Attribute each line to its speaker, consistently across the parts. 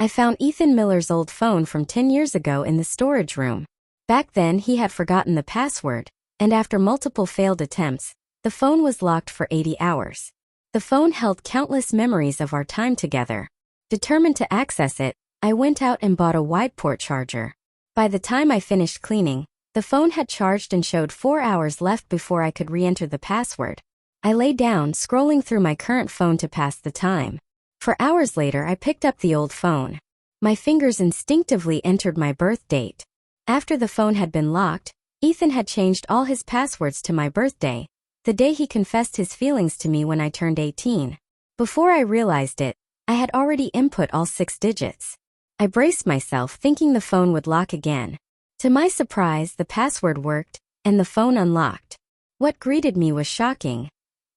Speaker 1: I found Ethan Miller's old phone from 10 years ago in the storage room. Back then he had forgotten the password, and after multiple failed attempts, the phone was locked for 80 hours. The phone held countless memories of our time together. Determined to access it, I went out and bought a wide port charger. By the time I finished cleaning, the phone had charged and showed 4 hours left before I could re-enter the password. I lay down, scrolling through my current phone to pass the time. For hours later, I picked up the old phone. My fingers instinctively entered my birth date. After the phone had been locked, Ethan had changed all his passwords to my birthday, the day he confessed his feelings to me when I turned 18. Before I realized it, I had already input all 6 digits. I braced myself, thinking the phone would lock again. To my surprise, the password worked, and the phone unlocked. What greeted me was shocking.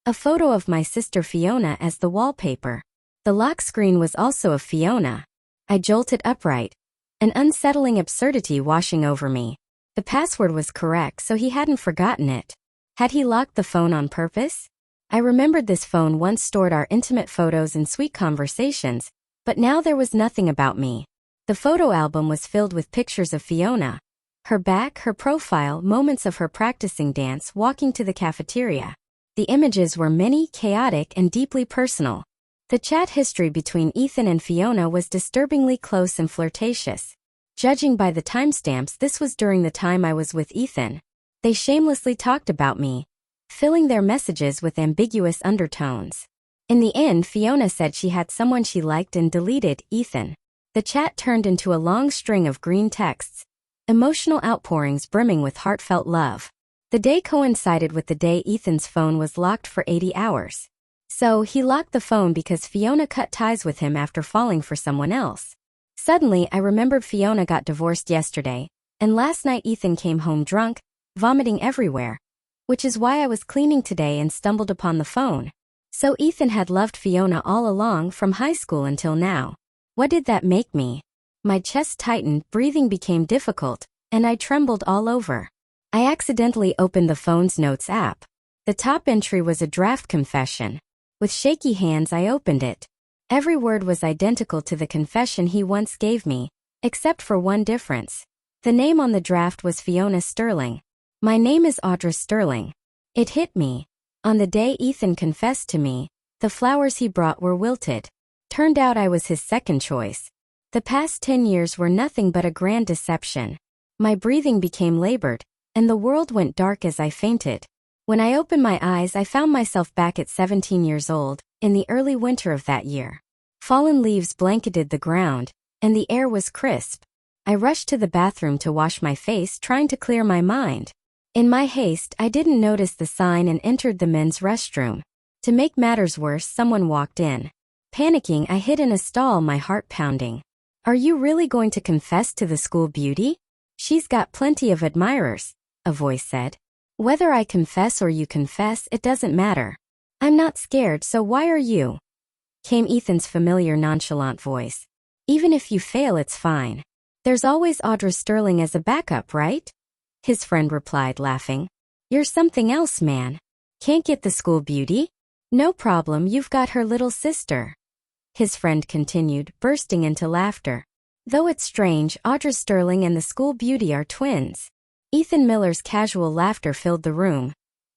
Speaker 1: A photo of my sister Fiona as the wallpaper. The lock screen was also of Fiona. I jolted upright, an unsettling absurdity washing over me. The password was correct, so he hadn't forgotten it. Had he locked the phone on purpose? I remembered this phone once stored our intimate photos and sweet conversations, but now there was nothing about me. The photo album was filled with pictures of Fiona. Her back, her profile, moments of her practicing dance, walking to the cafeteria. The images were many, chaotic, and deeply personal. The chat history between Ethan and Fiona was disturbingly close and flirtatious. Judging by the timestamps, this was during the time I was with Ethan. They shamelessly talked about me, filling their messages with ambiguous undertones. In the end, Fiona said she had someone she liked and deleted Ethan. The chat turned into a long string of green texts, emotional outpourings brimming with heartfelt love. The day coincided with the day Ethan's phone was locked for 80 hours. So, he locked the phone because Fiona cut ties with him after falling for someone else. Suddenly, I remembered Fiona got divorced yesterday, and last night Ethan came home drunk, vomiting everywhere. Which is why I was cleaning today and stumbled upon the phone. So Ethan had loved Fiona all along, from high school until now. What did that make me? My chest tightened, breathing became difficult, and I trembled all over. I accidentally opened the phone's notes app. The top entry was a draft confession. With shaky hands I opened it. Every word was identical to the confession he once gave me, except for one difference. The name on the draft was Fiona Sterling. My name is Audra Sterling. It hit me. On the day Ethan confessed to me, the flowers he brought were wilted. Turned out I was his second choice. The past 10 years were nothing but a grand deception. My breathing became labored, and the world went dark as I fainted. When I opened my eyes, I found myself back at 17 years old, in the early winter of that year. Fallen leaves blanketed the ground, and the air was crisp. I rushed to the bathroom to wash my face, trying to clear my mind. In my haste, I didn't notice the sign and entered the men's restroom. To make matters worse, someone walked in. Panicking, I hid in a stall, my heart pounding. "Are you really going to confess to the school beauty? She's got plenty of admirers," a voice said. "Whether I confess or you confess, it doesn't matter. I'm not scared, so why are you?" Came Ethan's familiar nonchalant voice. "Even if you fail, it's fine. There's always Audra Sterling as a backup, right?" His friend replied, laughing. "You're something else, man. Can't get the school beauty? No problem, you've got her little sister." His friend continued, bursting into laughter. "Though it's strange, Audra Sterling and the school beauty are twins." Ethan Miller's casual laughter filled the room,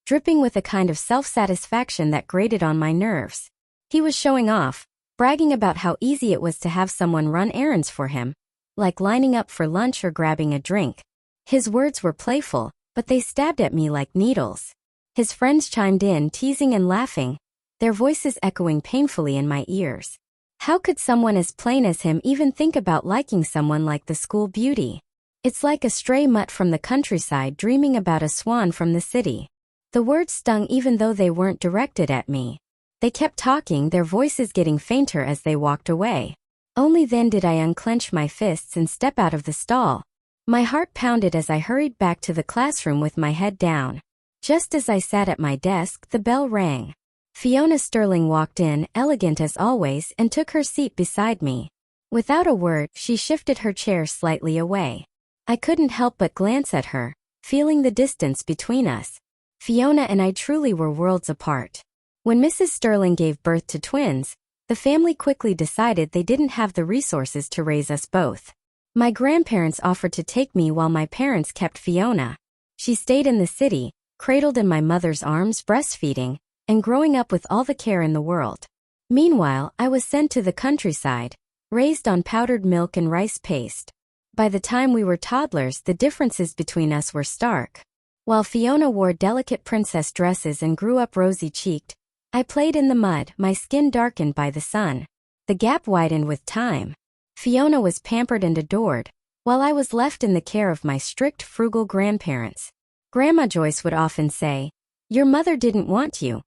Speaker 1: dripping with a kind of self-satisfaction that grated on my nerves. He was showing off, bragging about how easy it was to have someone run errands for him, like lining up for lunch or grabbing a drink. His words were playful, but they stabbed at me like needles. His friends chimed in, teasing and laughing, their voices echoing painfully in my ears. How could someone as plain as him even think about liking someone like the school beauty? It's like a stray mutt from the countryside dreaming about a swan from the city. The words stung even though they weren't directed at me. They kept talking, their voices getting fainter as they walked away. Only then did I unclench my fists and step out of the stall. My heart pounded as I hurried back to the classroom with my head down. Just as I sat at my desk, the bell rang. Fiona Sterling walked in, elegant as always, and took her seat beside me. Without a word, she shifted her chair slightly away. I couldn't help but glance at her, feeling the distance between us. Fiona and I truly were worlds apart. When Mrs. Sterling gave birth to twins, The family quickly decided they didn't have the resources to raise us both. My grandparents offered to take me while my parents kept Fiona. She stayed in the city, cradled in my mother's arms, breastfeeding, and growing up with all the care in the world. Meanwhile, I was sent to the countryside, raised on powdered milk and rice paste. By the time we were toddlers, the differences between us were stark. While Fiona wore delicate princess dresses and grew up rosy-cheeked, I played in the mud, my skin darkened by the sun. The gap widened with time. Fiona was pampered and adored, while I was left in the care of my strict, frugal grandparents. Grandma Joyce would often say, "Your mother didn't want you."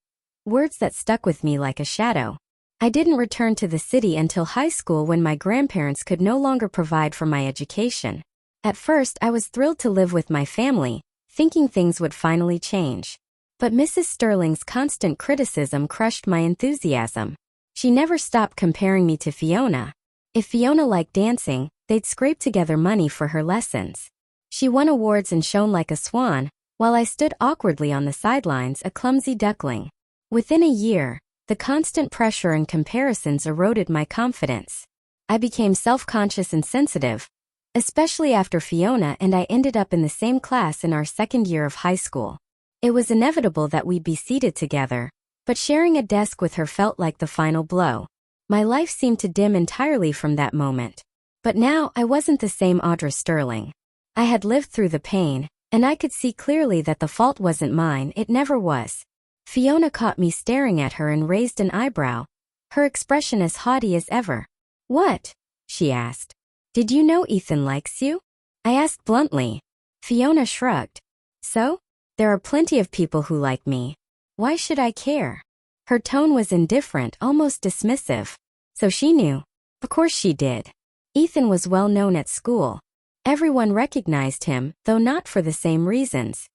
Speaker 1: Words that stuck with me like a shadow. I didn't return to the city until high school when my grandparents could no longer provide for my education. At first, I was thrilled to live with my family, thinking things would finally change. But Mrs. Sterling's constant criticism crushed my enthusiasm. She never stopped comparing me to Fiona. If Fiona liked dancing, they'd scrape together money for her lessons. She won awards and shone like a swan, while I stood awkwardly on the sidelines, a clumsy duckling. Within a year, the constant pressure and comparisons eroded my confidence. I became self-conscious and sensitive, especially after Fiona and I ended up in the same class in our second year of high school. It was inevitable that we'd be seated together, but sharing a desk with her felt like the final blow. My life seemed to dim entirely from that moment. But now I wasn't the same Audra Sterling. I had lived through the pain, and I could see clearly that the fault wasn't mine, it never was. Fiona caught me staring at her and raised an eyebrow, her expression as haughty as ever. "What?" she asked. "Did you know Ethan likes you?" I asked bluntly. Fiona shrugged. "So? There are plenty of people who like me. Why should I care?" Her tone was indifferent, almost dismissive. So she knew. Of course she did. Ethan was well known at school. Everyone recognized him, though not for the same reasons.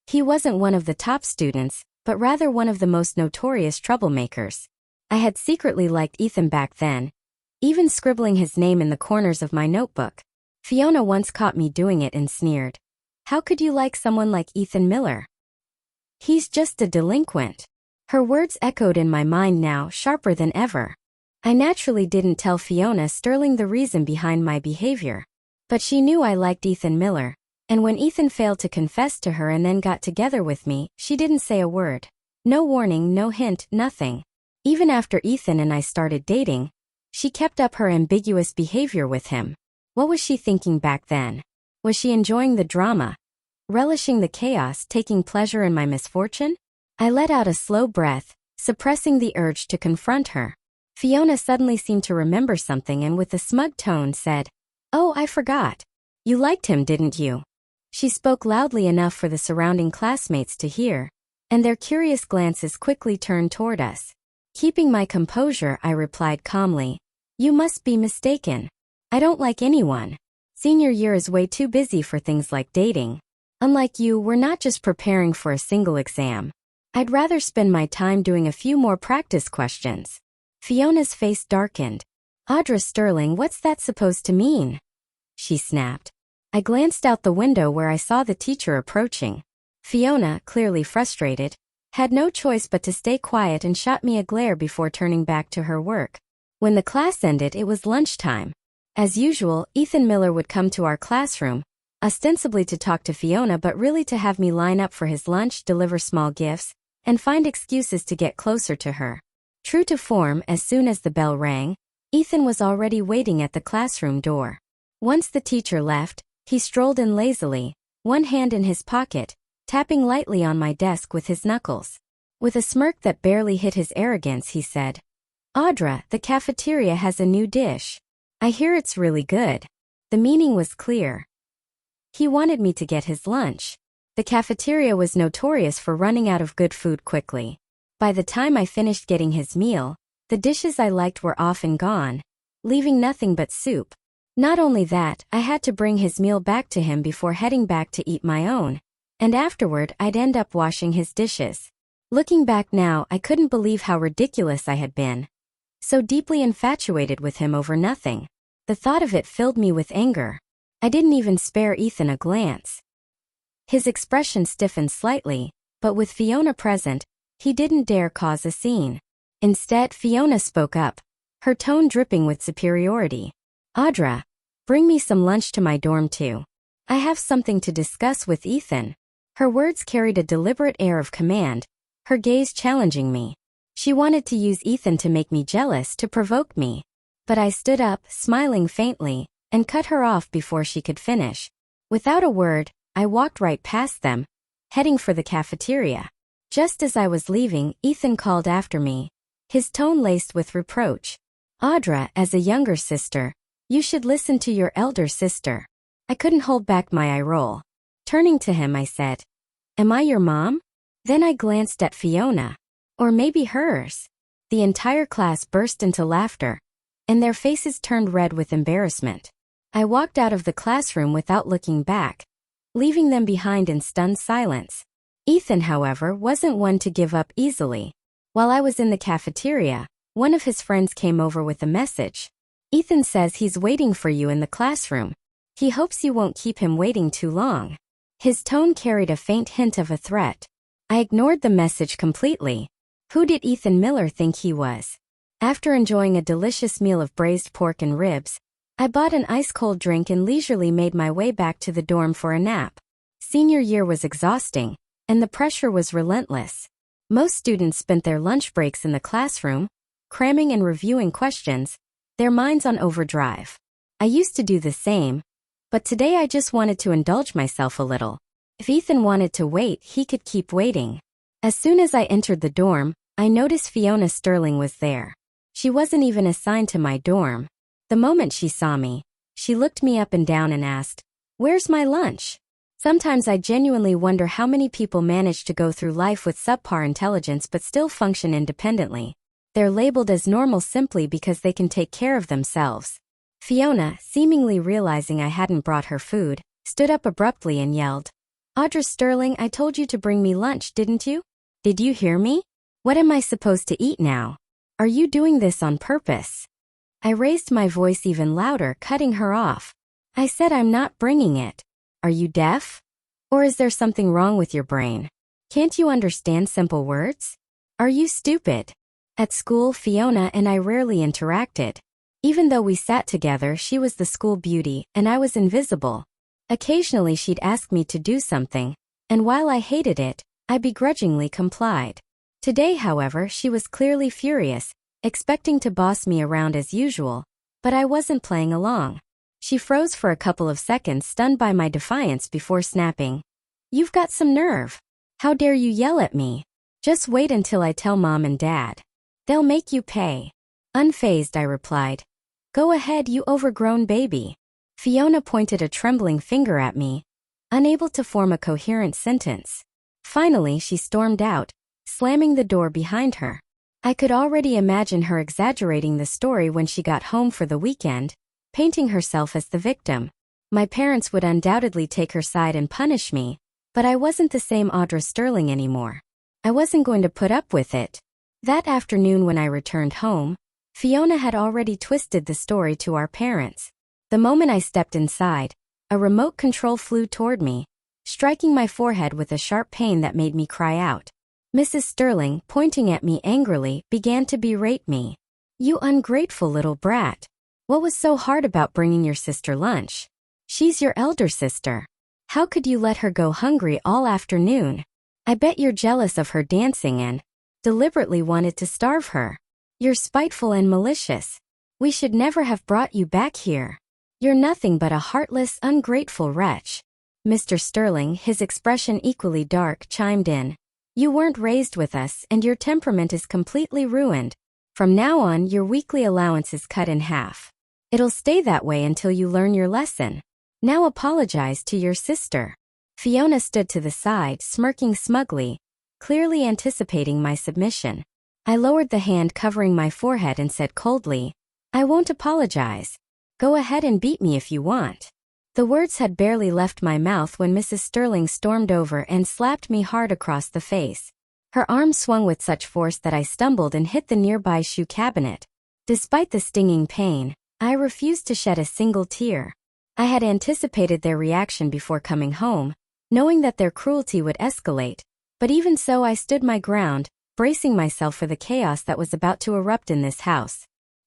Speaker 1: He wasn't one of the top students, but rather one of the most notorious troublemakers. I had secretly liked Ethan back then, even scribbling his name in the corners of my notebook. Fiona once caught me doing it and sneered. "How could you like someone like Ethan Miller? He's just a delinquent." Her words echoed in my mind now, sharper than ever. I naturally didn't tell Fiona Sterling the reason behind my behavior. But she knew I liked Ethan Miller, and when Ethan failed to confess to her and then got together with me, she didn't say a word. No warning, no hint, nothing. Even after Ethan and I started dating, she kept up her ambiguous behavior with him. What was she thinking back then? Was she enjoying the drama, relishing the chaos, taking pleasure in my misfortune? I let out a slow breath, suppressing the urge to confront her. Fiona suddenly seemed to remember something and with a smug tone said, "Oh, I forgot. You liked him, didn't you?" She spoke loudly enough for the surrounding classmates to hear, and their curious glances quickly turned toward us. Keeping my composure, I replied calmly, "You must be mistaken. I don't like anyone. Senior year is way too busy for things like dating. Unlike you, we're not just preparing for a single exam. I'd rather spend my time doing a few more practice questions." Fiona's face darkened. "Audra Sterling, what's that supposed to mean?" she snapped. I glanced out the window where I saw the teacher approaching. Fiona, clearly frustrated, had no choice but to stay quiet and shot me a glare before turning back to her work. When the class ended, it was lunchtime. As usual, Ethan Miller would come to our classroom, ostensibly to talk to Fiona but really to have me line up for his lunch, deliver small gifts, and find excuses to get closer to her. True to form, as soon as the bell rang, Ethan was already waiting at the classroom door. Once the teacher left, he strolled in lazily, one hand in his pocket, tapping lightly on my desk with his knuckles. With a smirk that barely hid his arrogance, he said, "Audra, the cafeteria has a new dish. I hear it's really good." The meaning was clear. He wanted me to get his lunch. The cafeteria was notorious for running out of good food quickly. By the time I finished getting his meal, the dishes I liked were often gone, leaving nothing but soup. Not only that, I had to bring his meal back to him before heading back to eat my own, and afterward I'd end up washing his dishes. Looking back now, I couldn't believe how ridiculous I had been. So deeply infatuated with him over nothing. The thought of it filled me with anger. I didn't even spare Ethan a glance. His expression stiffened slightly, but with Fiona present, he didn't dare cause a scene. Instead, Fiona spoke up, her tone dripping with superiority. Audra, bring me some lunch to my dorm too. I have something to discuss with Ethan. Her words carried a deliberate air of command, her gaze challenging me. She wanted to use Ethan to make me jealous, to provoke me. But I stood up, smiling faintly, and cut her off before she could finish. Without a word, I walked right past them, heading for the cafeteria. Just as I was leaving, Ethan called after me, his tone laced with reproach. Audra, as a younger sister, you should listen to your elder sister. I couldn't hold back my eye roll. Turning to him, I said, Am I your mom? Then I glanced at Fiona. Or maybe hers. The entire class burst into laughter, and their faces turned red with embarrassment. I walked out of the classroom without looking back, leaving them behind in stunned silence. Ethan, however, wasn't one to give up easily. While I was in the cafeteria, one of his friends came over with a message. Ethan says he's waiting for you in the classroom. He hopes you won't keep him waiting too long. His tone carried a faint hint of a threat. I ignored the message completely. Who did Ethan Miller think he was? After enjoying a delicious meal of braised pork and ribs, I bought an ice-cold drink and leisurely made my way back to the dorm for a nap. Senior year was exhausting, and the pressure was relentless. Most students spent their lunch breaks in the classroom, cramming and reviewing questions, their minds on overdrive. I used to do the same, but today I just wanted to indulge myself a little. If Ethan wanted to wait, he could keep waiting. As soon as I entered the dorm, I noticed Fiona Sterling was there. She wasn't even assigned to my dorm. The moment she saw me, she looked me up and down and asked, Where's my lunch? Sometimes I genuinely wonder how many people manage to go through life with subpar intelligence but still function independently. They're labeled as normal simply because they can take care of themselves. Fiona, seemingly realizing I hadn't brought her food, stood up abruptly and yelled, Audra Sterling, I told you to bring me lunch, didn't you? Did you hear me? What am I supposed to eat now? Are you doing this on purpose? I raised my voice even louder, cutting her off. I said I'm not bringing it. Are you deaf? Or is there something wrong with your brain? Can't you understand simple words? Are you stupid? At school, Fiona and I rarely interacted. Even though we sat together, she was the school beauty, and I was invisible. Occasionally she'd ask me to do something, and while I hated it, I begrudgingly complied. Today, however, she was clearly furious, expecting to boss me around as usual, but I wasn't playing along. She froze for a couple of seconds, stunned by my defiance, before snapping, You've got some nerve. How dare you yell at me? Just wait until I tell Mom and Dad. They'll make you pay. Unfazed, I replied, Go ahead, you overgrown baby. Fiona pointed a trembling finger at me, unable to form a coherent sentence. Finally, she stormed out, slamming the door behind her. I could already imagine her exaggerating the story when she got home for the weekend, painting herself as the victim. My parents would undoubtedly take her side and punish me, but I wasn't the same Audra Sterling anymore. I wasn't going to put up with it. That afternoon when I returned home, Fiona had already twisted the story to our parents. The moment I stepped inside, a remote control flew toward me, striking my forehead with a sharp pain that made me cry out. Mrs. Sterling, pointing at me angrily, began to berate me. You ungrateful little brat. What was so hard about bringing your sister lunch? She's your elder sister. How could you let her go hungry all afternoon? I bet you're jealous of her dancing and deliberately wanted to starve her. You're spiteful and malicious. We should never have brought you back here. You're nothing but a heartless, ungrateful wretch. Mr. Sterling, his expression equally dark, chimed in. You weren't raised with us, and your temperament is completely ruined. From now on, your weekly allowance is cut in half. It'll stay that way until you learn your lesson. Now apologize to your sister. Fiona stood to the side, smirking smugly, clearly anticipating my submission. I lowered the hand covering my forehead and said coldly, I won't apologize. Go ahead and beat me if you want. The words had barely left my mouth when Mrs. Sterling stormed over and slapped me hard across the face. Her arm swung with such force that I stumbled and hit the nearby shoe cabinet. Despite the stinging pain, I refused to shed a single tear. I had anticipated their reaction before coming home, knowing that their cruelty would escalate, but even so I stood my ground, bracing myself for the chaos that was about to erupt in this house.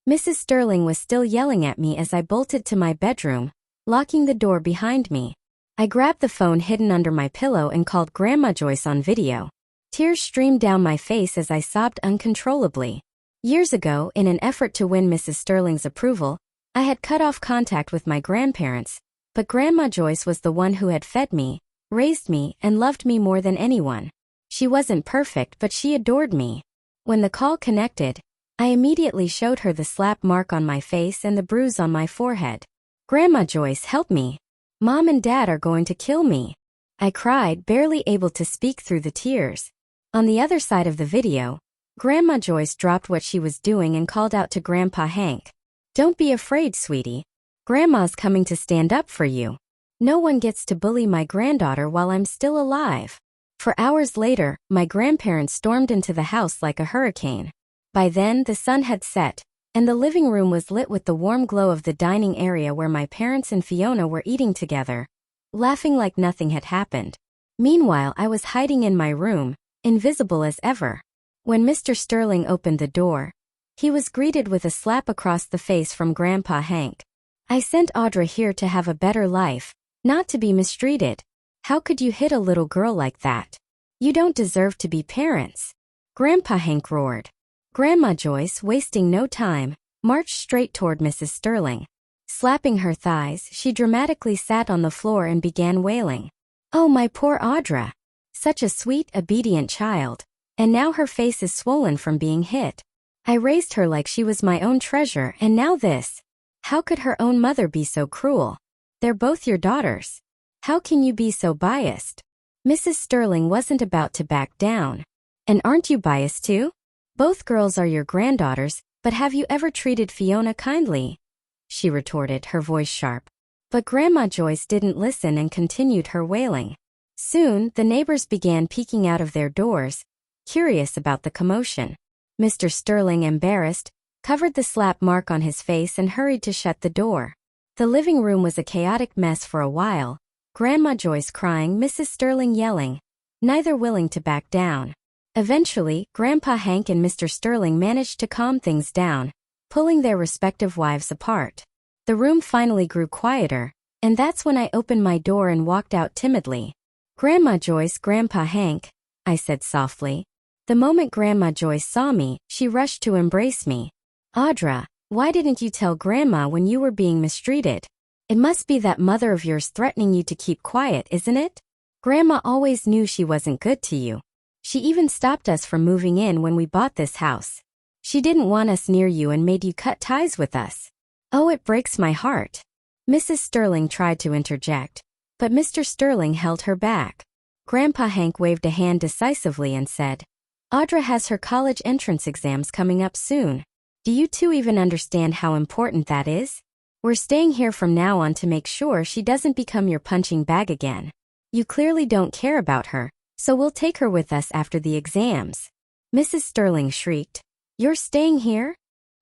Speaker 1: Mrs. Sterling was still yelling at me as I bolted to my bedroom, locking the door behind me. I grabbed the phone hidden under my pillow and called Grandma Joyce on video. Tears streamed down my face as I sobbed uncontrollably. Years ago, in an effort to win Mrs. Sterling's approval, I had cut off contact with my grandparents, but Grandma Joyce was the one who had fed me, raised me, and loved me more than anyone. She wasn't perfect, but she adored me. When the call connected, I immediately showed her the slap mark on my face and the bruise on my forehead. "Grandma Joyce, help me. Mom and Dad are going to kill me," I cried, barely able to speak through the tears. On the other side of the video, Grandma Joyce dropped what she was doing and called out to Grandpa Hank. "Don't be afraid, sweetie. Grandma's coming to stand up for you. No one gets to bully my granddaughter while I'm still alive." For hours later, my grandparents stormed into the house like a hurricane. By then, the sun had set, and the living room was lit with the warm glow of the dining area where my parents and Fiona were eating together, laughing like nothing had happened. Meanwhile, I was hiding in my room, invisible as ever. When Mr. Sterling opened the door, he was greeted with a slap across the face from Grandpa Hank. "I sent Audra here to have a better life, not to be mistreated. How could you hit a little girl like that? You don't deserve to be parents," Grandpa Hank roared. Grandma Joyce, wasting no time, marched straight toward Mrs. Sterling. Slapping her thighs, she dramatically sat on the floor and began wailing. "Oh, my poor Audra. Such a sweet, obedient child. And now her face is swollen from being hit. I raised her like she was my own treasure, and now this. How could her own mother be so cruel? They're both your daughters. How can you be so biased?" Mrs. Sterling wasn't about to back down. "And aren't you biased too? Both girls are your granddaughters, but have you ever treated Fiona kindly?" she retorted, her voice sharp. But Grandma Joyce didn't listen and continued her wailing. Soon, the neighbors began peeking out of their doors, curious about the commotion. Mr. Sterling, embarrassed, covered the slap mark on his face and hurried to shut the door. The living room was a chaotic mess for a while, Grandma Joyce crying, Mrs. Sterling yelling, neither willing to back down. Eventually, Grandpa Hank and Mr. Sterling managed to calm things down, pulling their respective wives apart. The room finally grew quieter, and that's when I opened my door and walked out timidly. "Grandma Joyce, Grandpa Hank," I said softly. The moment Grandma Joyce saw me, she rushed to embrace me. "Audra, why didn't you tell Grandma when you were being mistreated? It must be that mother of yours threatening you to keep quiet, isn't it? Grandma always knew she wasn't good to you. She even stopped us from moving in when we bought this house. She didn't want us near you and made you cut ties with us. Oh, it breaks my heart." Mrs. Sterling tried to interject, but Mr. Sterling held her back. Grandpa Hank waved a hand decisively and said, "Audra has her college entrance exams coming up soon. Do you two even understand how important that is? We're staying here from now on to make sure she doesn't become your punching bag again. You clearly don't care about her, so we'll take her with us after the exams." Mrs. Sterling shrieked, "You're staying here?"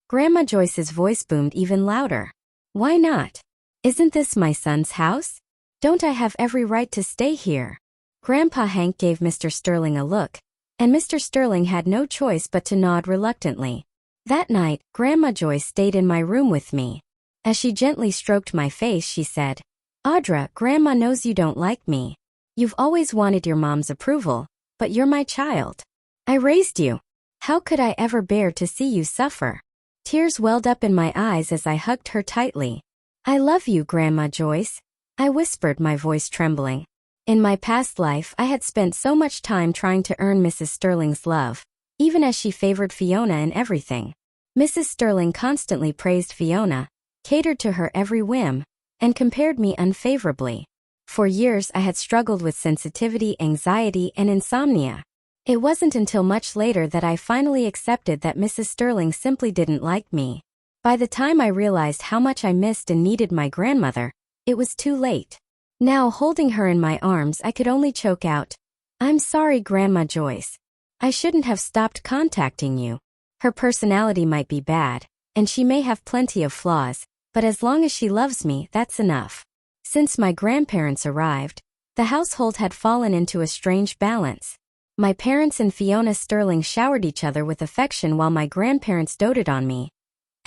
Speaker 1: Grandma Joyce's voice boomed even louder. "Why not? Isn't this my son's house? Don't I have every right to stay here?" Grandpa Hank gave Mr. Sterling a look, and Mr. Sterling had no choice but to nod reluctantly. That night, Grandma Joyce stayed in my room with me. As she gently stroked my face, she said, "Audra, Grandma knows you don't like me. You've always wanted your mom's approval, but you're my child. I raised you. How could I ever bear to see you suffer?" Tears welled up in my eyes as I hugged her tightly. "I love you, Grandma Joyce," I whispered, my voice trembling. In my past life, I had spent so much time trying to earn Mrs. Sterling's love, even as she favored Fiona in everything. Mrs. Sterling constantly praised Fiona, catered to her every whim, and compared me unfavorably. For years, I had struggled with sensitivity, anxiety, and insomnia. It wasn't until much later that I finally accepted that Mrs. Sterling simply didn't like me. By the time I realized how much I missed and needed my grandmother, it was too late. Now, holding her in my arms, I could only choke out, "I'm sorry, Grandma Joyce. I shouldn't have stopped contacting you. Her personality might be bad, and she may have plenty of flaws, but as long as she loves me, that's enough." Since my grandparents arrived, the household had fallen into a strange balance. My parents and Fiona Sterling showered each other with affection while my grandparents doted on me,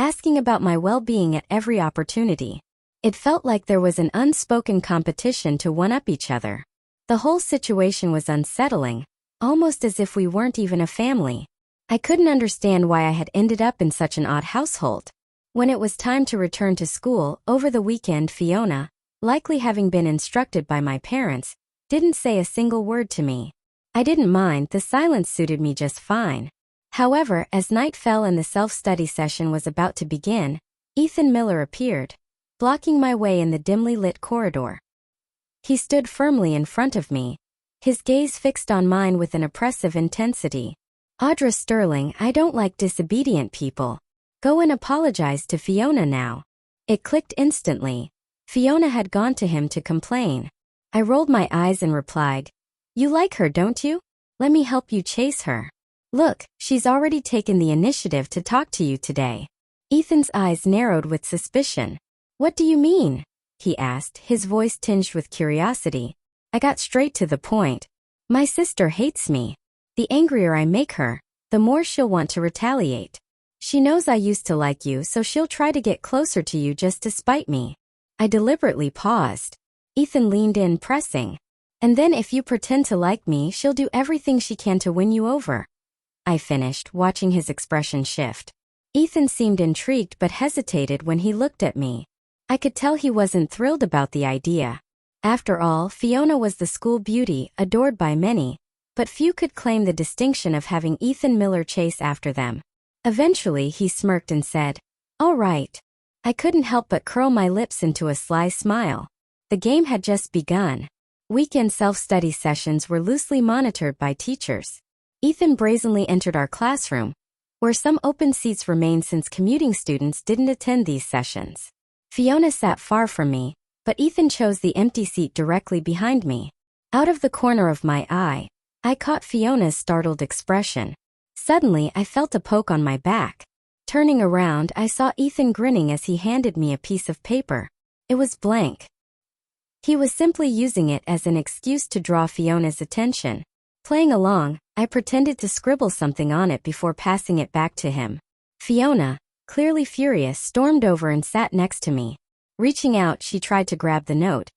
Speaker 1: asking about my well-being at every opportunity. It felt like there was an unspoken competition to one-up each other. The whole situation was unsettling, almost as if we weren't even a family. I couldn't understand why I had ended up in such an odd household. When it was time to return to school over the weekend, Fiona, likely having been instructed by my parents, didn't say a single word to me. I didn't mind, the silence suited me just fine. However, as night fell and the self-study session was about to begin, Ethan Miller appeared, blocking my way in the dimly lit corridor. He stood firmly in front of me, his gaze fixed on mine with an oppressive intensity. "Audra Sterling, I don't like disobedient people. Go and apologize to Fiona now." It clicked instantly. Fiona had gone to him to complain. I rolled my eyes and replied, "You like her, don't you? Let me help you chase her. Look, she's already taken the initiative to talk to you today." Ethan's eyes narrowed with suspicion. "What do you mean?" he asked, his voice tinged with curiosity. I got straight to the point. "My sister hates me. The angrier I make her, the more she'll want to retaliate. She knows I used to like you, so she'll try to get closer to you just to spite me." I deliberately paused. Ethan leaned in, pressing. "And then if you pretend to like me, she'll do everything she can to win you over," I finished, watching his expression shift. Ethan seemed intrigued but hesitated when he looked at me. I could tell he wasn't thrilled about the idea. After all, Fiona was the school beauty, adored by many, but few could claim the distinction of having Ethan Miller chase after them. Eventually, he smirked and said, "All right." I couldn't help but curl my lips into a sly smile. The game had just begun. Weekend self-study sessions were loosely monitored by teachers. Ethan brazenly entered our classroom, where some open seats remained since commuting students didn't attend these sessions. Fiona sat far from me, but Ethan chose the empty seat directly behind me. Out of the corner of my eye, I caught Fiona's startled expression. Suddenly, I felt a poke on my back. Turning around, I saw Ethan grinning as he handed me a piece of paper. It was blank. He was simply using it as an excuse to draw Fiona's attention. Playing along, I pretended to scribble something on it before passing it back to him. Fiona, clearly furious, stormed over and sat next to me. Reaching out, she tried to grab the note,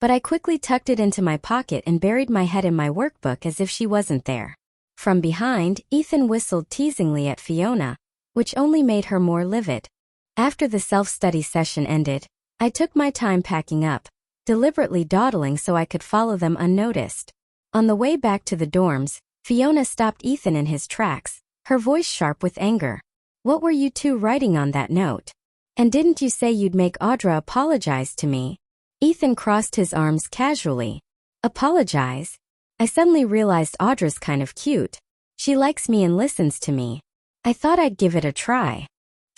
Speaker 1: but I quickly tucked it into my pocket and buried my head in my workbook as if she wasn't there. From behind, Ethan whistled teasingly at Fiona, which only made her more livid. After the self-study session ended, I took my time packing up, deliberately dawdling so I could follow them unnoticed. On the way back to the dorms, Fiona stopped Ethan in his tracks, her voice sharp with anger. "What were you two writing on that note? And didn't you say you'd make Audra apologize to me?" Ethan crossed his arms casually. "Apologize?" I suddenly realized Audra's kind of cute. She likes me and listens to me. I thought I'd give it a try.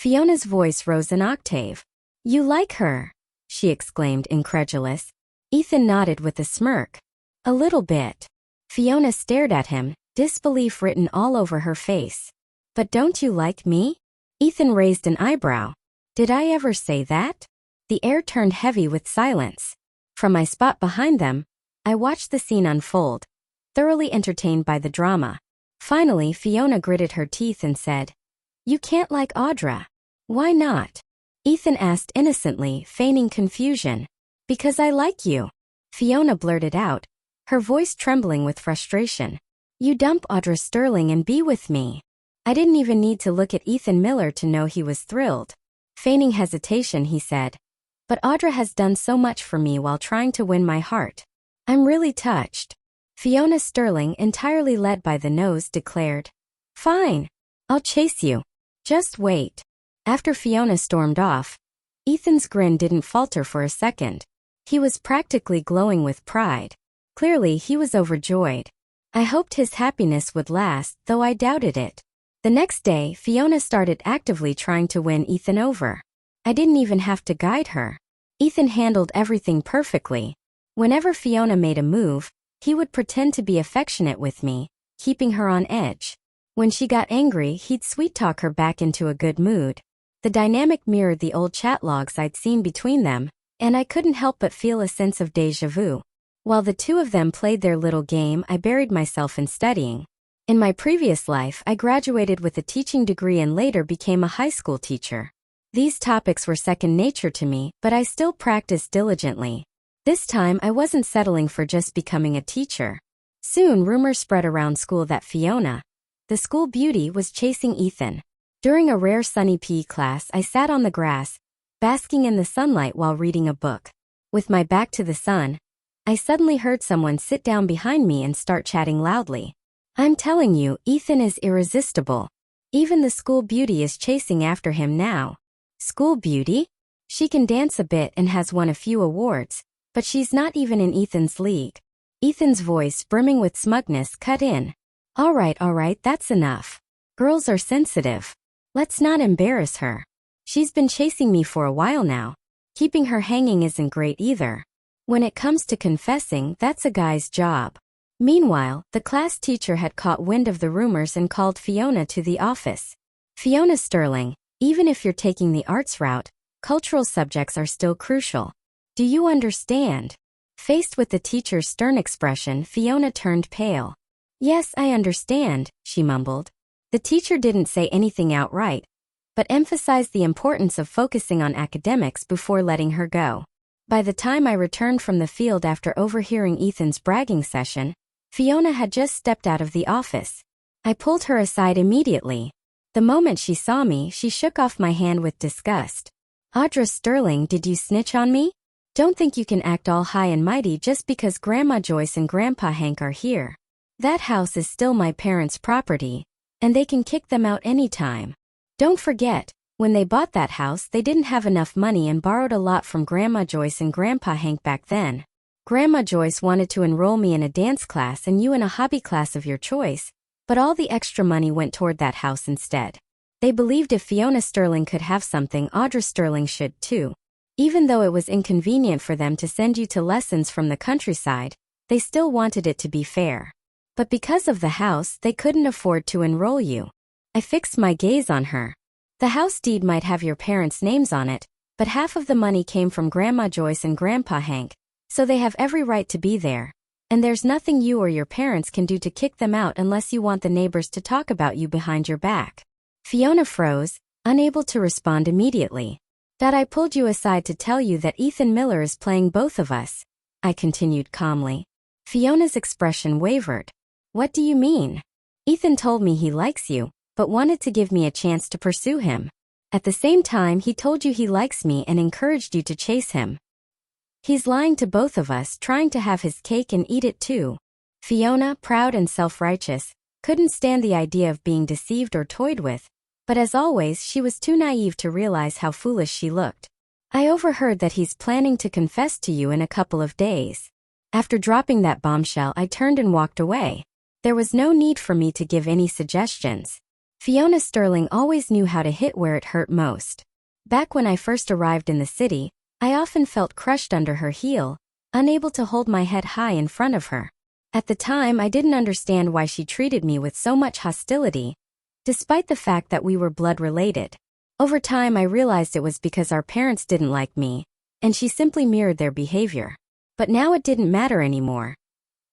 Speaker 1: Fiona's voice rose an octave. "You like her?" she exclaimed, incredulous. Ethan nodded with a smirk. "A little bit." Fiona stared at him, disbelief written all over her face. "But don't you like me?" Ethan raised an eyebrow. "Did I ever say that?" The air turned heavy with silence. From my spot behind them, I watched the scene unfold, thoroughly entertained by the drama. Finally, Fiona gritted her teeth and said, "You can't like Audra." "Why not?" Ethan asked innocently, feigning confusion. "Because I like you," Fiona blurted out, her voice trembling with frustration. "You dump Audra Sterling and be with me." I didn't even need to look at Ethan Miller to know he was thrilled. Feigning hesitation, he said, "But Audra has done so much for me while trying to win my heart. I'm really touched." Fiona Sterling, entirely led by the nose, declared, "Fine. I'll chase you. Just wait." After Fiona stormed off, Ethan's grin didn't falter for a second. He was practically glowing with pride. Clearly, he was overjoyed. I hoped his happiness would last, though I doubted it. The next day, Fiona started actively trying to win Ethan over. I didn't even have to guide her. Ethan handled everything perfectly. Whenever Fiona made a move, he would pretend to be affectionate with me, keeping her on edge. When she got angry, he'd sweet-talk her back into a good mood. The dynamic mirrored the old chat logs I'd seen between them, and I couldn't help but feel a sense of déjà vu. While the two of them played their little game, I buried myself in studying. In my previous life, I graduated with a teaching degree and later became a high school teacher. These topics were second nature to me, but I still practiced diligently. This time I wasn't settling for just becoming a teacher. Soon rumors spread around school that Fiona, the school beauty, was chasing Ethan. During a rare sunny PE class, I sat on the grass, basking in the sunlight while reading a book. With my back to the sun, I suddenly heard someone sit down behind me and start chatting loudly. I'm telling you, Ethan is irresistible. Even the school beauty is chasing after him now. School beauty? She can dance a bit and has won a few awards, but she's not even in Ethan's league. Ethan's voice, brimming with smugness, cut in. All right, that's enough. Girls are sensitive. Let's not embarrass her. She's been chasing me for a while now. Keeping her hanging isn't great either. When it comes to confessing, that's a guy's job. Meanwhile, the class teacher had caught wind of the rumors and called Fiona to the office. Fiona Sterling, even if you're taking the arts route, cultural subjects are still crucial. Do you understand? Faced with the teacher's stern expression, Fiona turned pale. Yes, I understand, she mumbled. The teacher didn't say anything outright, but emphasized the importance of focusing on academics before letting her go. By the time I returned from the field after overhearing Ethan's bragging session, Fiona had just stepped out of the office. I pulled her aside immediately. The moment she saw me, she shook off my hand with disgust. Audra Sterling, did you snitch on me? Don't think you can act all high and mighty just because Grandma Joyce and Grandpa Hank are here. That house is still my parents' property, and they can kick them out anytime. Don't forget, when they bought that house, they didn't have enough money and borrowed a lot from Grandma Joyce and Grandpa Hank back then. Grandma Joyce wanted to enroll me in a dance class and you in a hobby class of your choice, but all the extra money went toward that house instead. They believed if Fiona Sterling could have something, Audra Sterling should too. Even though it was inconvenient for them to send you to lessons from the countryside, they still wanted it to be fair. But because of the house, they couldn't afford to enroll you. I fixed my gaze on her. The house deed might have your parents' names on it, but half of the money came from Grandma Joyce and Grandpa Hank, so they have every right to be there. And there's nothing you or your parents can do to kick them out unless you want the neighbors to talk about you behind your back. Fiona froze, unable to respond immediately. That I pulled you aside to tell you that Ethan Miller is playing both of us, I continued calmly. Fiona's expression wavered. What do you mean? Ethan told me he likes you, but wanted to give me a chance to pursue him. At the same time, he told you he likes me and encouraged you to chase him. He's lying to both of us, trying to have his cake and eat it too. Fiona, proud and self-righteous, couldn't stand the idea of being deceived or toyed with, but as always, she was too naive to realize how foolish she looked. I overheard that he's planning to confess to you in a couple of days. After dropping that bombshell, I turned and walked away. There was no need for me to give any suggestions. Fiona Sterling always knew how to hit where it hurt most. Back when I first arrived in the city, I often felt crushed under her heel, unable to hold my head high in front of her. At the time, I didn't understand why she treated me with so much hostility, despite the fact that we were blood related. Over time, I realized it was because our parents didn't like me, and she simply mirrored their behavior. But now it didn't matter anymore.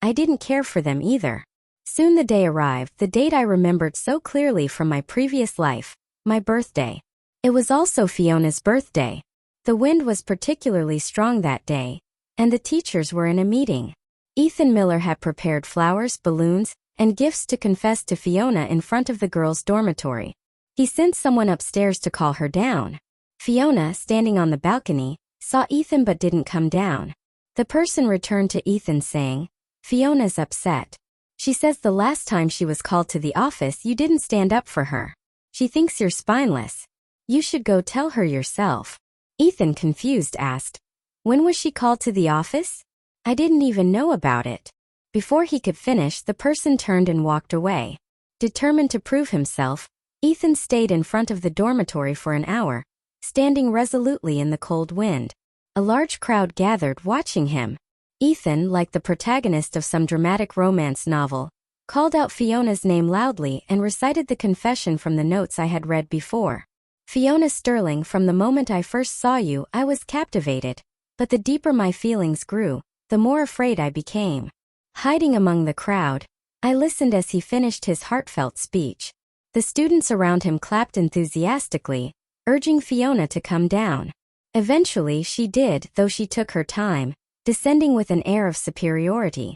Speaker 1: I didn't care for them either. Soon the day arrived, the date I remembered so clearly from my previous life, my birthday. It was also Fiona's birthday. The wind was particularly strong that day, and the teachers were in a meeting. Ethan Miller had prepared flowers, balloons, and gifts to confess to Fiona in front of the girls' dormitory. He sent someone upstairs to call her down. Fiona, standing on the balcony, saw Ethan but didn't come down. The person returned to Ethan saying, "Fiona's upset. She says the last time she was called to the office you didn't stand up for her. She thinks you're spineless. You should go tell her yourself." Ethan, confused, asked, "When was she called to the office? I didn't even know about it." Before he could finish, the person turned and walked away. Determined to prove himself, Ethan stayed in front of the dormitory for an hour, standing resolutely in the cold wind. A large crowd gathered watching him. Ethan, like the protagonist of some dramatic romance novel, called out Fiona's name loudly and recited the confession from the notes I had read before. "Fiona Sterling, from the moment I first saw you, I was captivated, but the deeper my feelings grew, the more afraid I became." Hiding among the crowd, I listened as he finished his heartfelt speech. The students around him clapped enthusiastically, urging Fiona to come down. Eventually she did, though she took her time, descending with an air of superiority.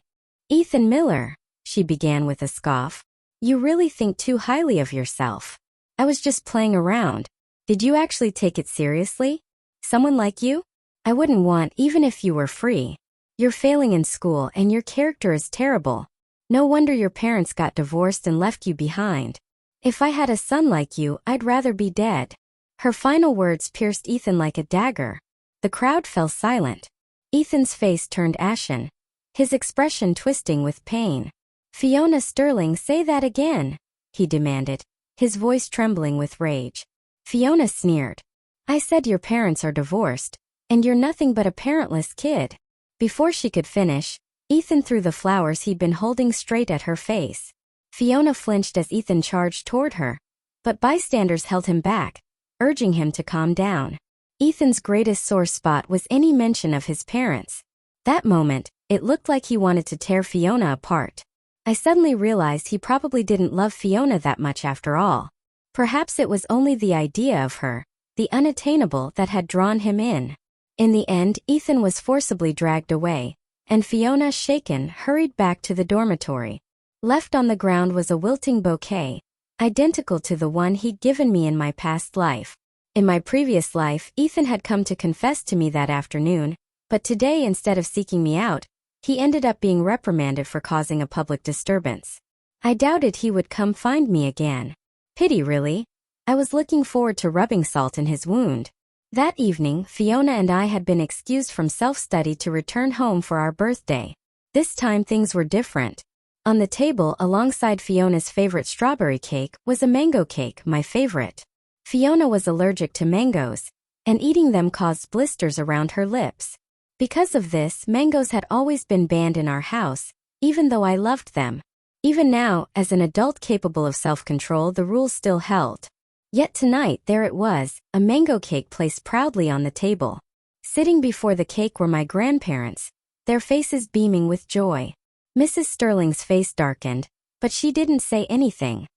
Speaker 1: "Ethan Miller," she began with a scoff. "You really think too highly of yourself. I was just playing around. Did you actually take it seriously? Someone like you? I wouldn't want, even if you were free. You're failing in school and your character is terrible. No wonder your parents got divorced and left you behind. If I had a son like you, I'd rather be dead." Her final words pierced Ethan like a dagger. The crowd fell silent. Ethan's face turned ashen, his expression twisting with pain. "Fiona Sterling, say that again," he demanded, his voice trembling with rage. Fiona sneered. "I said your parents are divorced, and you're nothing but a parentless kid." Before she could finish, Ethan threw the flowers he'd been holding straight at her face. Fiona flinched as Ethan charged toward her, but bystanders held him back, urging him to calm down. Ethan's greatest sore spot was any mention of his parents. That moment, it looked like he wanted to tear Fiona apart. I suddenly realized he probably didn't love Fiona that much after all. Perhaps it was only the idea of her, the unattainable, that had drawn him in. In the end, Ethan was forcibly dragged away, and Fiona, shaken, hurried back to the dormitory. Left on the ground was a wilting bouquet, identical to the one he'd given me in my past life. In my previous life, Ethan had come to confess to me that afternoon, but today, instead of seeking me out, he ended up being reprimanded for causing a public disturbance. I doubted he would come find me again. Pity, really. I was looking forward to rubbing salt in his wound. That evening, Fiona and I had been excused from self-study to return home for our birthday. This time things were different. On the table, alongside Fiona's favorite strawberry cake, was a mango cake, my favorite. Fiona was allergic to mangoes, and eating them caused blisters around her lips. Because of this, mangoes had always been banned in our house, even though I loved them. Even now, as an adult capable of self-control, the rules still held. Yet tonight, there it was, a mango cake placed proudly on the table. Sitting before the cake were my grandparents, their faces beaming with joy. Mrs. Sterling's face darkened, but she didn't say anything.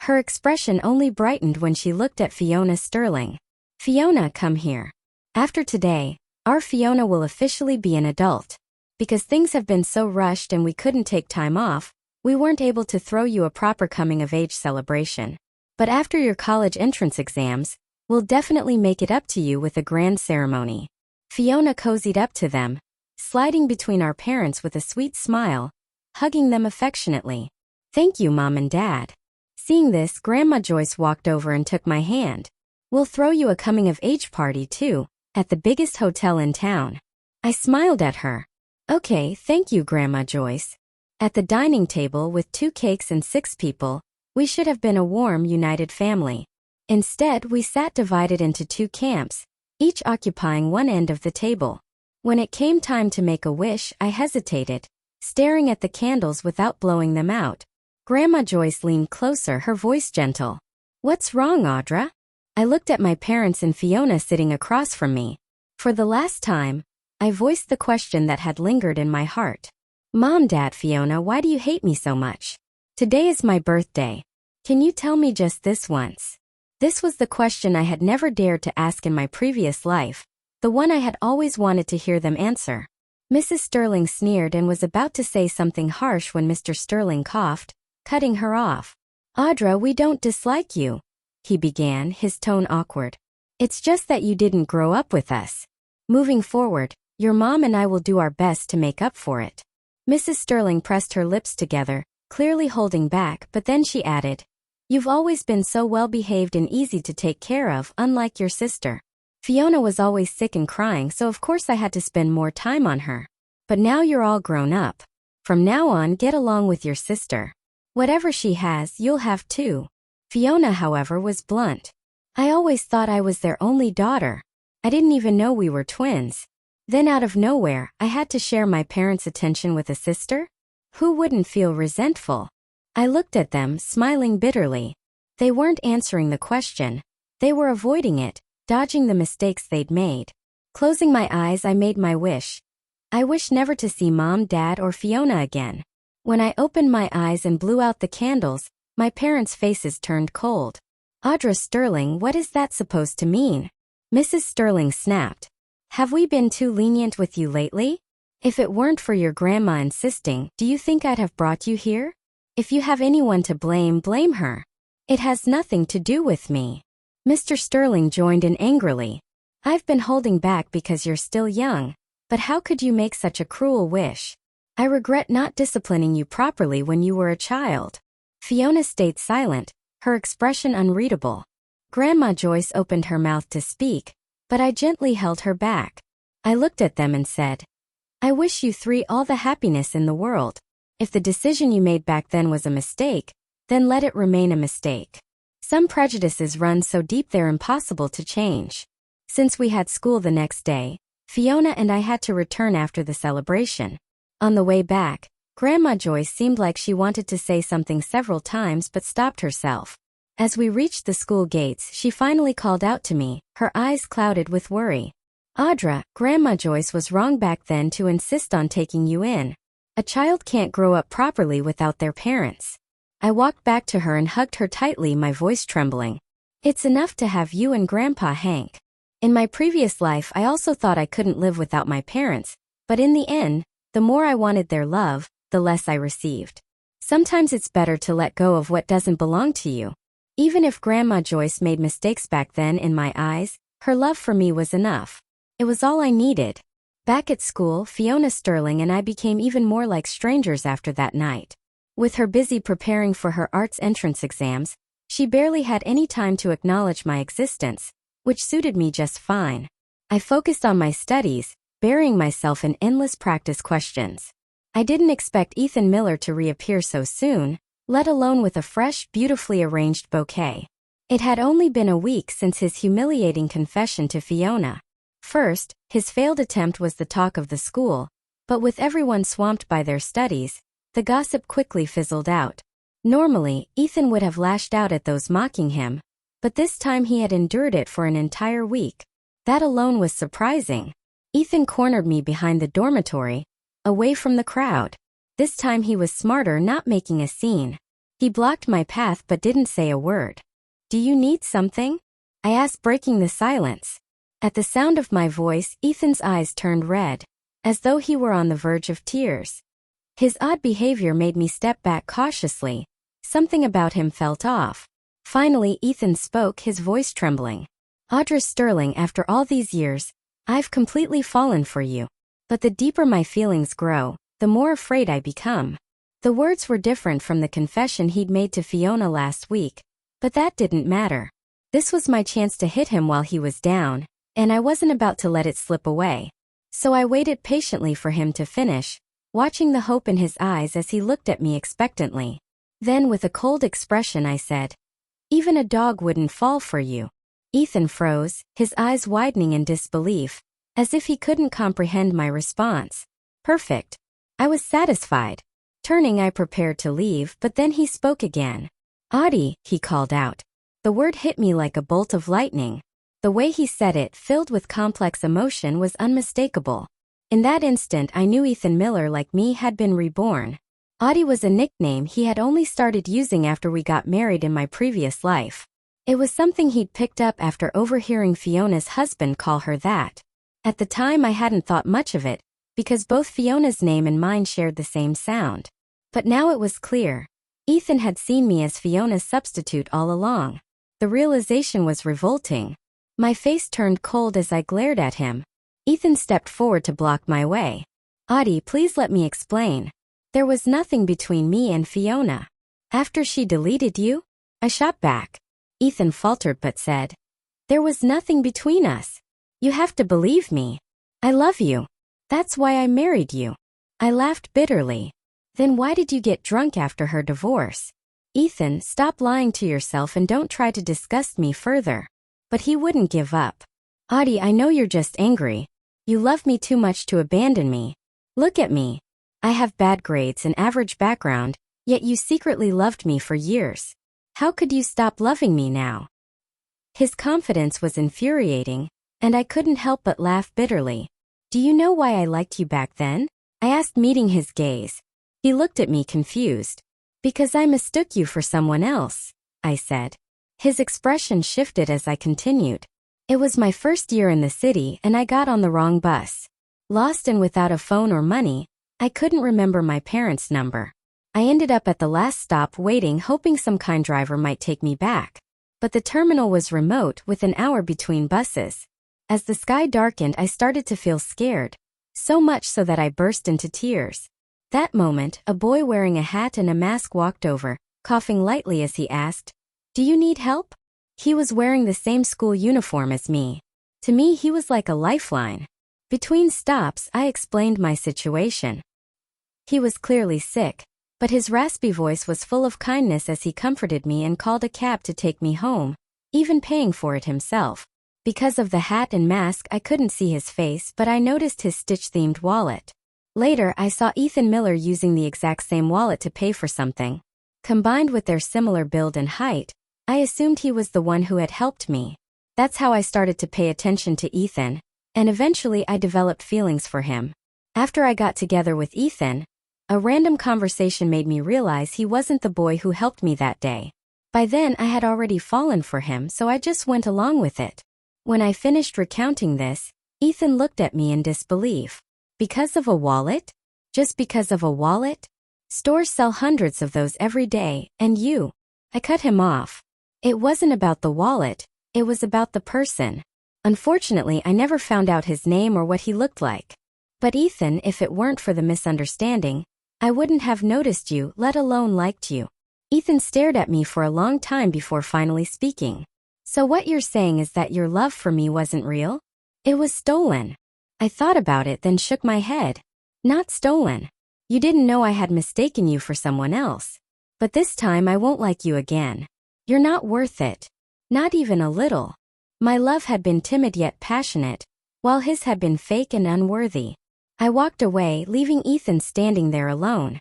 Speaker 1: Her expression only brightened when she looked at Fiona Sterling. "Fiona, come here. After today, our Fiona will officially be an adult. Because things have been so rushed and we couldn't take time off, we weren't able to throw you a proper coming-of-age celebration. But after your college entrance exams, we'll definitely make it up to you with a grand ceremony." Fiona cozied up to them, sliding between our parents with a sweet smile, hugging them affectionately. "Thank you, Mom and Dad." Seeing this, Grandma Joyce walked over and took my hand. "We'll throw you a coming-of-age party, too, at the biggest hotel in town." I smiled at her. "Okay, thank you, Grandma Joyce." At the dining table with 2 cakes and 6 people, we should have been a warm, united family. Instead, we sat divided into 2 camps, each occupying one end of the table. When it came time to make a wish, I hesitated, staring at the candles without blowing them out. Grandma Joyce leaned closer, her voice gentle. "What's wrong, Audra?" I looked at my parents and Fiona sitting across from me. For the last time, I voiced the question that had lingered in my heart. "Mom, Dad, Fiona, why do you hate me so much? Today is my birthday. Can you tell me just this once?" This was the question I had never dared to ask in my previous life, the one I had always wanted to hear them answer. Mrs. Sterling sneered and was about to say something harsh when Mr. Sterling coughed, cutting her off. "Audra, we don't dislike you," he began, his tone awkward. "It's just that you didn't grow up with us. Moving forward, your mom and I will do our best to make up for it." Mrs. Sterling pressed her lips together, clearly holding back, but then she added, "You've always been so well-behaved and easy to take care of, unlike your sister. Fiona was always sick and crying, so of course I had to spend more time on her. But now you're all grown up. From now on, get along with your sister. Whatever she has, you'll have too." Fiona, however, was blunt. "I always thought I was their only daughter. I didn't even know we were twins. Then out of nowhere, I had to share my parents' attention with a sister? Who wouldn't feel resentful?" I looked at them, smiling bitterly. They weren't answering the question. They were avoiding it, dodging the mistakes they'd made. Closing my eyes, I made my wish. I wish never to see Mom, Dad, or Fiona again. When I opened my eyes and blew out the candles, my parents' faces turned cold. Audra Sterling, what is that supposed to mean? Mrs. Sterling snapped. Have we been too lenient with you lately? If it weren't for your grandma insisting, do you think I'd have brought you here? If you have anyone to blame, blame her. It has nothing to do with me. Mr. Sterling joined in angrily. I've been holding back because you're still young, but how could you make such a cruel wish? I regret not disciplining you properly when you were a child. Fiona stayed silent, her expression unreadable. Grandma Joyce opened her mouth to speak, but I gently held her back. I looked at them and said, I wish you three all the happiness in the world. If the decision you made back then was a mistake, then let it remain a mistake. Some prejudices run so deep they're impossible to change. Since we had school the next day, Fiona and I had to return after the celebration. On the way back, Grandma Joyce seemed like she wanted to say something several times but stopped herself. As we reached the school gates, she finally called out to me, her eyes clouded with worry. Audra, Grandma Joyce was wrong back then to insist on taking you in. A child can't grow up properly without their parents. I walked back to her and hugged her tightly, my voice trembling. It's enough to have you and Grandpa Hank. In my previous life, I also thought I couldn't live without my parents, but in the end, the more I wanted their love, the less I received. Sometimes it's better to let go of what doesn't belong to you. Even if Grandma Joyce made mistakes back then in my eyes, her love for me was enough. It was all I needed. Back at school, Fiona Sterling and I became even more like strangers after that night. With her busy preparing for her arts entrance exams, she barely had any time to acknowledge my existence, which suited me just fine. I focused on my studies, burying myself in endless practice questions. I didn't expect Ethan Miller to reappear so soon, let alone with a fresh, beautifully arranged bouquet. It had only been a week since his humiliating confession to Fiona. First, his failed attempt was the talk of the school, but with everyone swamped by their studies, the gossip quickly fizzled out. Normally, Ethan would have lashed out at those mocking him, but this time he had endured it for an entire week. That alone was surprising. Ethan cornered me behind the dormitory, away from the crowd. This time he was smarter, not making a scene. He blocked my path but didn't say a word. Do you need something? I asked, breaking the silence. At the sound of my voice, Ethan's eyes turned red, as though he were on the verge of tears. His odd behavior made me step back cautiously. Something about him felt off. Finally, Ethan spoke, his voice trembling. Audra Sterling, after all these years, I've completely fallen for you. But the deeper my feelings grow, the more afraid I become. The words were different from the confession he'd made to Fiona last week, but that didn't matter. This was my chance to hit him while he was down, and I wasn't about to let it slip away. So I waited patiently for him to finish, watching the hope in his eyes as he looked at me expectantly. Then with a cold expression I said, even a dog wouldn't fall for you. Ethan froze, his eyes widening in disbelief, as if he couldn't comprehend my response. Perfect. I was satisfied. Turning, I prepared to leave, but then he spoke again. Audie, he called out. The word hit me like a bolt of lightning. The way he said it, filled with complex emotion, was unmistakable. In that instant I knew Ethan Miller, like me, had been reborn. Audie was a nickname he had only started using after we got married in my previous life. It was something he'd picked up after overhearing Fiona's husband call her that. At the time I hadn't thought much of it, because both Fiona's name and mine shared the same sound. But now it was clear. Ethan had seen me as Fiona's substitute all along. The realization was revolting. My face turned cold as I glared at him. Ethan stepped forward to block my way. Audie, please let me explain. There was nothing between me and Fiona. After she deleted you? I shot back. Ethan faltered but said, there was nothing between us. You have to believe me. I love you. That's why I married you. I laughed bitterly. Then why did you get drunk after her divorce? Ethan, stop lying to yourself and don't try to disgust me further. But he wouldn't give up. Audie, I know you're just angry. You love me too much to abandon me. Look at me. I have bad grades and average background, yet you secretly loved me for years. How could you stop loving me now? His confidence was infuriating, and I couldn't help but laugh bitterly. Do you know why I liked you back then? I asked, meeting his gaze. He looked at me confused. Because I mistook you for someone else, I said. His expression shifted as I continued. It was my first year in the city and I got on the wrong bus. Lost and without a phone or money, I couldn't remember my parents' number. I ended up at the last stop waiting, hoping some kind driver might take me back. But the terminal was remote with an hour between buses. As the sky darkened, I started to feel scared, so much so that I burst into tears. That moment, a boy wearing a hat and a mask walked over, coughing lightly as he asked, "Do you need help?" He was wearing the same school uniform as me. To me, he was like a lifeline. Between stops, I explained my situation. He was clearly sick, but his raspy voice was full of kindness as he comforted me and called a cab to take me home, even paying for it himself. Because of the hat and mask, I couldn't see his face, but I noticed his Stitch-themed wallet. Later, I saw Ethan Miller using the exact same wallet to pay for something. Combined with their similar build and height, I assumed he was the one who had helped me. That's how I started to pay attention to Ethan, and eventually I developed feelings for him. After I got together with Ethan, a random conversation made me realize he wasn't the boy who helped me that day. By then I had already fallen for him, so I just went along with it. When I finished recounting this, Ethan looked at me in disbelief. Because of a wallet? Just because of a wallet? Stores sell hundreds of those every day, and you? I cut him off. It wasn't about the wallet, it was about the person. Unfortunately, I never found out his name or what he looked like. But Ethan, if it weren't for the misunderstanding, I wouldn't have noticed you, let alone liked you. Ethan stared at me for a long time before finally speaking. So what you're saying is that your love for me wasn't real? It was stolen. I thought about it, then shook my head. Not stolen. You didn't know I had mistaken you for someone else. But this time I won't like you again. You're not worth it. Not even a little. My love had been timid yet passionate, while his had been fake and unworthy. I walked away, leaving Ethan standing there alone.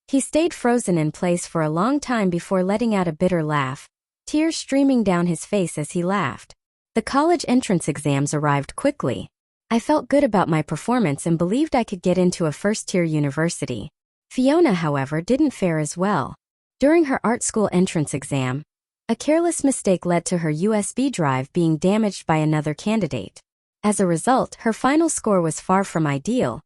Speaker 1: He stayed frozen in place for a long time before letting out a bitter laugh, tears streaming down his face as he laughed. The college entrance exams arrived quickly. I felt good about my performance and believed I could get into a first-tier university. Fiona, however, didn't fare as well. During her art school entrance exam, a careless mistake led to her USB drive being damaged by another candidate. As a result, her final score was far from ideal,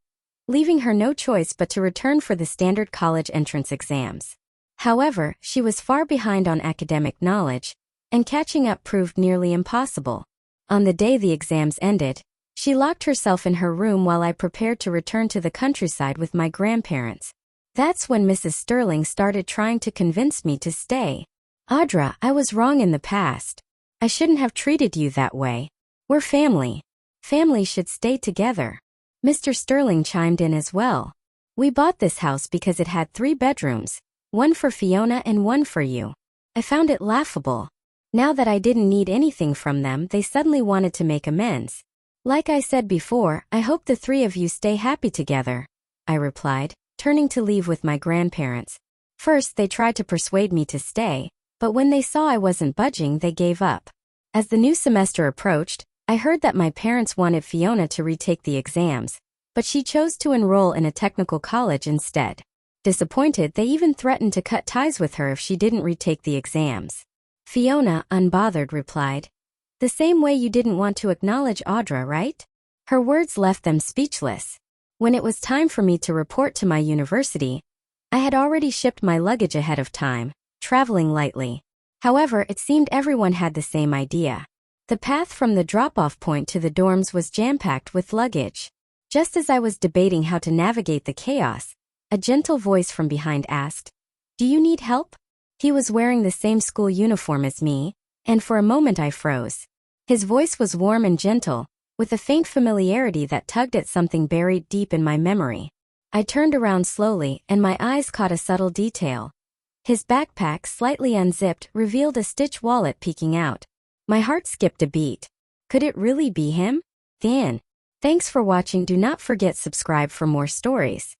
Speaker 1: leaving her no choice but to return for the standard college entrance exams. However, she was far behind on academic knowledge, and catching up proved nearly impossible. On the day the exams ended, she locked herself in her room while I prepared to return to the countryside with my grandparents. That's when Mrs. Sterling started trying to convince me to stay. Audra, I was wrong in the past. I shouldn't have treated you that way. We're family. Family should stay together. Mr. Sterling chimed in as well. We bought this house because it had 3 bedrooms, one for Fiona and one for you. I found it laughable. Now that I didn't need anything from them, they suddenly wanted to make amends. Like I said before, I hope the 3 of you stay happy together, I replied, turning to leave with my grandparents. First, they tried to persuade me to stay, but when they saw I wasn't budging, they gave up. As the new semester approached, I heard that my parents wanted Fiona to retake the exams, but she chose to enroll in a technical college instead. Disappointed, they even threatened to cut ties with her if she didn't retake the exams. Fiona, unbothered, replied, "The same way you didn't want to acknowledge Audra, right?" Her words left them speechless. When it was time for me to report to my university, I had already shipped my luggage ahead of time, traveling lightly. However, it seemed everyone had the same idea. The path from the drop-off point to the dorms was jam-packed with luggage. Just as I was debating how to navigate the chaos, a gentle voice from behind asked, "Do you need help?" He was wearing the same school uniform as me, and for a moment I froze. His voice was warm and gentle, with a faint familiarity that tugged at something buried deep in my memory. I turned around slowly, and my eyes caught a subtle detail. His backpack, slightly unzipped, revealed a Stitch wallet peeking out. My heart skipped a beat. Could it really be him? Thanks for watching. Do not forget subscribe for more stories.